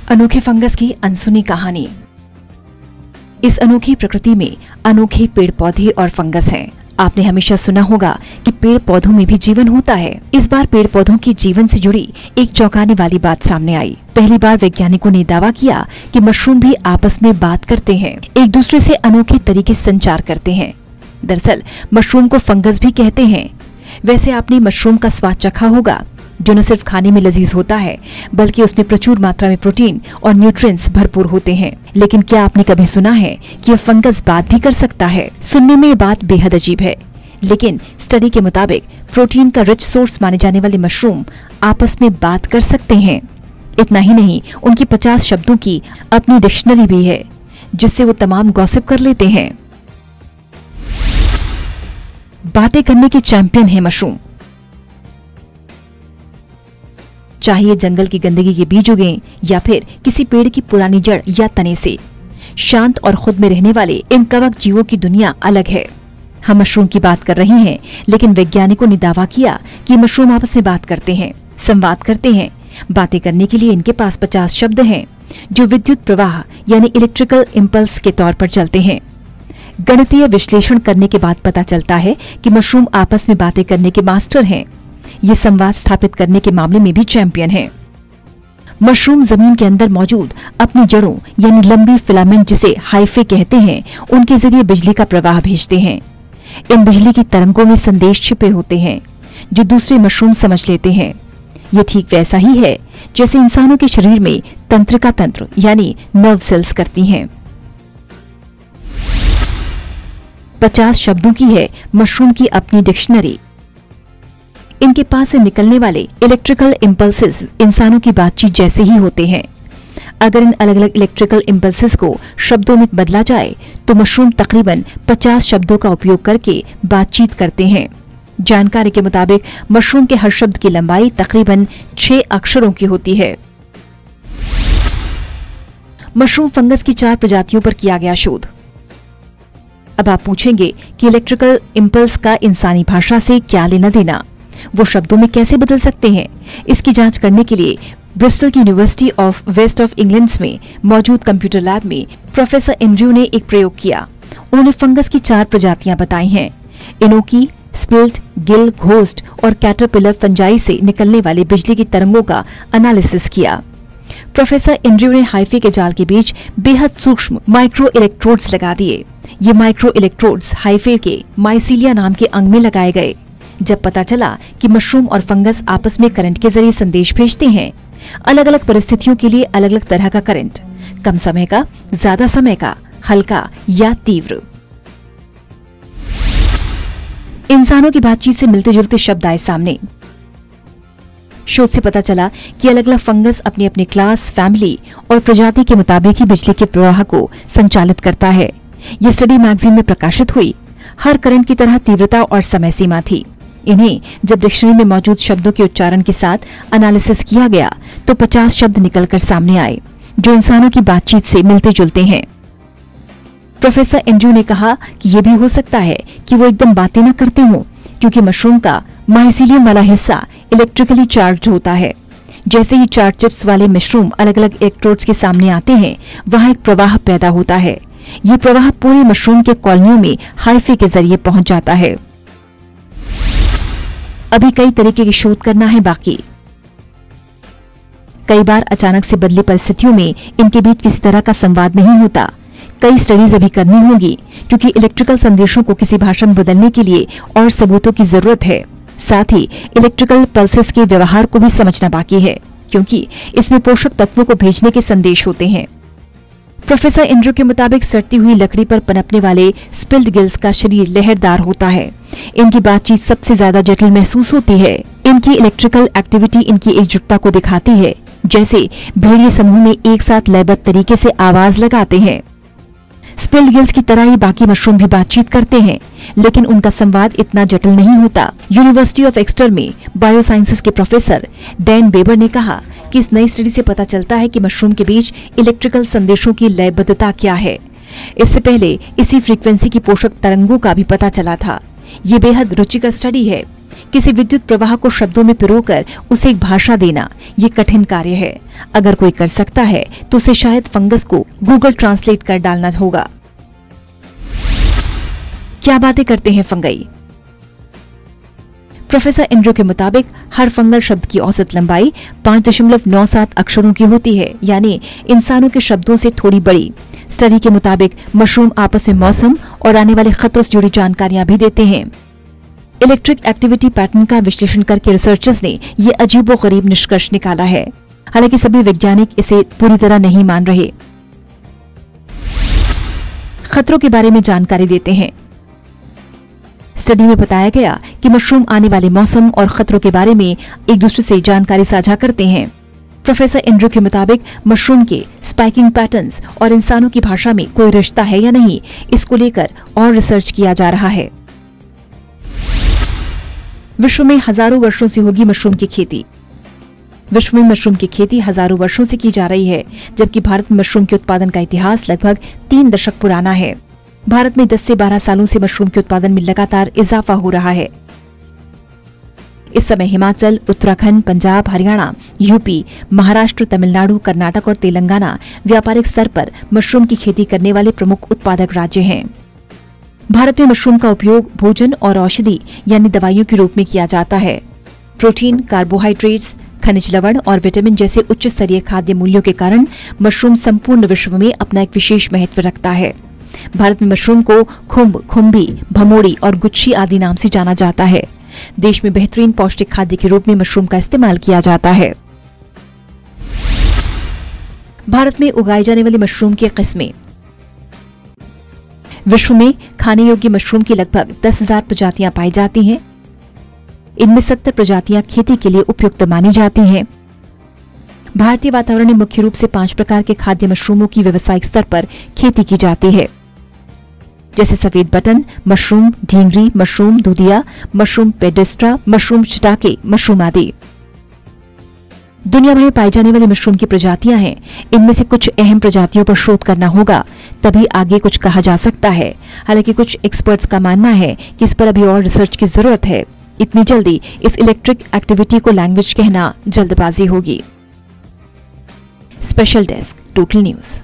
अनोखे फंगस की अनसुनी कहानी। इस अनोखी प्रकृति में अनोखे पेड़ पौधे और फंगस हैं। आपने हमेशा सुना होगा कि पेड़ पौधों में भी जीवन होता है। इस बार पेड़ पौधों के जीवन से जुड़ी एक चौंकाने वाली बात सामने आई। पहली बार वैज्ञानिकों ने दावा किया कि मशरूम भी आपस में बात करते हैं, एक दूसरे से अनोखे तरीके से संचार करते हैं। दरअसल मशरूम को फंगस भी कहते हैं। वैसे आपने मशरूम का स्वाद चखा होगा, जो न सिर्फ खाने में लजीज होता है बल्कि उसमें प्रचुर मात्रा में प्रोटीन और न्यूट्रिएंट्स भरपूर होते हैं। लेकिन क्या आपने कभी सुना है कि यह फंगस बात भी कर सकता है? सुनने में ये बात बेहद अजीब है, लेकिन स्टडी के मुताबिक प्रोटीन का रिच सोर्स माने जाने वाले मशरूम आपस में बात कर सकते हैं। इतना ही नहीं, उनकी 50 शब्दों की अपनी डिक्शनरी भी है, जिससे वो तमाम गॉसिप कर लेते हैं। बातें करने के चैंपियन है मशरूम। चाहे जंगल की गंदगी के बीज उगें या फिर किसी पेड़ की पुरानी जड़ या तने से, शांत और खुद में रहने वाले इन कवक जीवों की दुनिया अलग है। हम मशरूम की बात कर रहे हैं, लेकिन वैज्ञानिकों ने दावा किया कि मशरूम आपस में बात करते हैं, संवाद करते हैं। बातें करने के लिए इनके पास 50 शब्द हैं, जो विद्युत प्रवाह यानी इलेक्ट्रिकल इम्पल्स के तौर पर चलते हैं। गणितीय विश्लेषण करने के बाद पता चलता है कि मशरूम आपस में बातें करने के मास्टर हैं। ये संवाद स्थापित करने के मामले में भी चैंपियन है। मशरूम जमीन के अंदर मौजूद अपनी जड़ों यानी लंबी फिलामेंट, जिसे हाइफे कहते हैं, उनके जरिए बिजली का प्रवाह भेजते हैं। इन बिजली की तरंगों में संदेश छिपे होते हैं, जो दूसरे मशरूम समझ लेते हैं। ये ठीक वैसा ही है जैसे इंसानों के शरीर में तंत्रिका तंत्र यानी नर्व सेल्स करती हैं। 50 शब्दों की है मशरूम की अपनी डिक्शनरी। इनके पास से निकलने वाले इलेक्ट्रिकल इम्पल्सेस इंसानों की बातचीत जैसे ही होते हैं। अगर इन अलग अलग इलेक्ट्रिकल इम्पल्सेस को शब्दों में बदला जाए तो मशरूम तकरीबन 50 शब्दों का उपयोग करके बातचीत करते हैं। जानकारी के मुताबिक मशरूम के हर शब्द की लंबाई तकरीबन 6 अक्षरों की होती है। मशरूम फंगस की 4 प्रजातियों पर किया गया शोध। अब आप पूछेंगे कि इलेक्ट्रिकल इम्पल्स का इंसानी भाषा से क्या लेना देना, वो शब्दों में कैसे बदल सकते हैं? इसकी जांच करने के लिए ब्रिस्टल की university of west of England में मौजूद कंप्यूटर लैब में प्रोफेसर एंड्रयू ने एक प्रयोग किया। उन्होंने फंगस की 4 प्रजातियां बताई हैं। इनोकी, स्पिल्ट, गिल, घोस्ट और कैटरपिलर फंजाई से निकलने वाले बिजली की तरंगों का एनालिसिस किया। प्रोफेसर एंड्रयू ने हाइफे के जाल के बीच बेहद सूक्ष्म माइक्रो इलेक्ट्रोड्स लगा दिए। ये माइक्रो इलेक्ट्रोड्स हाइफे के माइसीलिया नाम के अंग में लगाए गए। जब पता चला कि मशरूम और फंगस आपस में करंट के जरिए संदेश भेजते हैं, अलग अलग परिस्थितियों के लिए अलग अलग तरह का करंट, कम समय का, ज्यादा समय का, हल्का या तीव्र। इंसानों की बातचीत से मिलते जुलते शब्द आए सामने। शोध से पता चला कि अलग अलग फंगस अपनी अपनी क्लास, फैमिली और प्रजाति के मुताबिक ही बिजली के प्रवाह को संचालित करता है। ये स्टडी मैगजीन में प्रकाशित हुई। हर करंट की तरह तीव्रता और समय सीमा थी। इन्हें जब डिक्शनरी में मौजूद शब्दों के उच्चारण के साथ एनालिसिस किया गया तो 50 शब्द निकलकर सामने आए, जो इंसानों की बातचीत से मिलते जुलते हैं। प्रोफेसर एंड्रयू ने कहा कि यह भी हो सकता है कि वो एकदम बातें न करते हों, क्योंकि मशरूम का माइसीलियम वाला हिस्सा इलेक्ट्रिकली चार्ज होता है। जैसे ही चार्ज चिप्स वाले मशरूम अलग अलग इलेक्ट्रोड्स के सामने आते हैं, वहां एक प्रवाह पैदा होता है। ये प्रवाह पूरे मशरूम के कॉलोनियों में हाइफे के जरिए पहुंच जाता है। अभी कई तरीके की शोध करना है बाकी। कई बार अचानक से बदली परिस्थितियों में इनके बीच किसी तरह का संवाद नहीं होता। कई स्टडीज अभी करनी होगी, क्योंकि इलेक्ट्रिकल संदेशों को किसी भाषा में बदलने के लिए और सबूतों की जरूरत है। साथ ही इलेक्ट्रिकल पल्सेस के व्यवहार को भी समझना बाकी है, क्योंकि इसमें पोषक तत्वों को भेजने के संदेश होते हैं। प्रोफेसर एंड्रयू के मुताबिक सड़ती हुई लकड़ी पर पनपने वाले स्पिल्ड गिल्स का शरीर लहरदार होता है। इनकी बातचीत सबसे ज्यादा जटिल महसूस होती है। इनकी इलेक्ट्रिकल एक्टिविटी इनकी एकजुटता को दिखाती है, जैसे भेड़िए समूह में एक साथ लयबद्ध तरीके से आवाज लगाते हैं। स्पिल्ड गिल्स की तरह ही बाकी मशरूम भी बातचीत करते हैं, लेकिन उनका संवाद इतना जटिल नहीं होता। यूनिवर्सिटी ऑफ एक्स्टर में बायोसाइंसेस के प्रोफेसर डैन बेबर ने कहा कि इस नई स्टडी से पता चलता है कि मशरूम के बीच इलेक्ट्रिकल संदेशों की लयबद्धता क्या है। इससे पहले इसी फ्रीक्वेंसी की पोषक तरंगों का भी पता चला था। ये बेहद रुचिकर स्टडी है। किसी विद्युत प्रवाह को शब्दों में पिरोकर उसे एक भाषा देना ये कठिन कार्य है। अगर कोई कर सकता है तो उसे शायद फंगस को गूगल ट्रांसलेट कर डालना होगा। क्या बातें करते हैं फंगई? प्रोफेसर एंड्रू के मुताबिक हर फंगल शब्द की औसत लंबाई 5.97 अक्षरों की होती है, यानी इंसानों के शब्दों से थोड़ी बड़ी। स्टडी के मुताबिक मशरूम आपस में मौसम और आने वाले खतरों से जुड़ी जानकारियां भी देते हैं। इलेक्ट्रिक एक्टिविटी पैटर्न का विश्लेषण करके रिसर्चर्स ने ये अजीबोगरीब निष्कर्ष निकाला है। हालांकि सभी वैज्ञानिक इसे पूरी तरह नहीं मान रहे। खतरों के बारे में जानकारी देते हैं। स्टडी में बताया गया कि मशरूम आने वाले मौसम और खतरों के बारे में एक दूसरे से जानकारी साझा करते हैं। प्रोफेसर एंड्रू के मुताबिक मशरूम के स्पाइकिंग पैटर्न्स और इंसानों की भाषा में कोई रिश्ता है या नहीं, इसको लेकर और रिसर्च किया जा रहा है। विश्व में हजारों वर्षों से होगी मशरूम की खेती। विश्व में मशरूम की खेती हजारों वर्षों से की जा रही है, जबकि भारत में मशरूम के उत्पादन का इतिहास लगभग 3 दशक पुराना है। भारत में 10 से 12 सालों से मशरूम के उत्पादन में लगातार इजाफा हो रहा है। इस समय हिमाचल, उत्तराखंड, पंजाब, हरियाणा, यूपी, महाराष्ट्र, तमिलनाडु, कर्नाटक और तेलंगाना व्यापारिक स्तर पर मशरूम की खेती करने वाले प्रमुख उत्पादक राज्य हैं। भारत में मशरूम का उपयोग भोजन और औषधि यानी दवाइयों के रूप में किया जाता है। प्रोटीन, कार्बोहाइड्रेट्स, खनिज लवण और विटामिन जैसे उच्च स्तरीय खाद्य मूल्यों के कारण मशरूम संपूर्ण विश्व में अपना एक विशेष महत्व रखता है। भारत में मशरूम को खुम्ब, खुम्बी, भमोड़ी और गुच्छी आदि नाम से जाना जाता है। देश में बेहतरीन पौष्टिक खाद्य के रूप में मशरूम का इस्तेमाल किया जाता है। भारत में उगाई जाने वाली मशरूम की किस्में। विश्व में खाने योग्य मशरूम की लगभग 10,000 प्रजातियां पाई जाती हैं। इनमें 70 प्रजातियां खेती के लिए उपयुक्त मानी जाती हैं। भारतीय वातावरण में मुख्य रूप से 5 प्रकार के खाद्य मशरूमों की व्यावसायिक स्तर पर खेती की जाती है, जैसे सफेद बटन मशरूम, ढींगरी मशरूम, दूधिया मशरूम, पेडेस्ट्रा मशरूम, शिटाके मशरूम आदि। दुनिया भर में पाई जाने वाली मशरूम की प्रजातियां हैं। इनमें से कुछ अहम प्रजातियों पर शोध करना होगा, तभी आगे कुछ कहा जा सकता है। हालांकि कुछ एक्सपर्ट्स का मानना है कि इस पर अभी और रिसर्च की जरूरत है। इतनी जल्दी इस इलेक्ट्रिक एक्टिविटी को लैंग्वेज कहना जल्दबाजी होगी। Special desk, total news.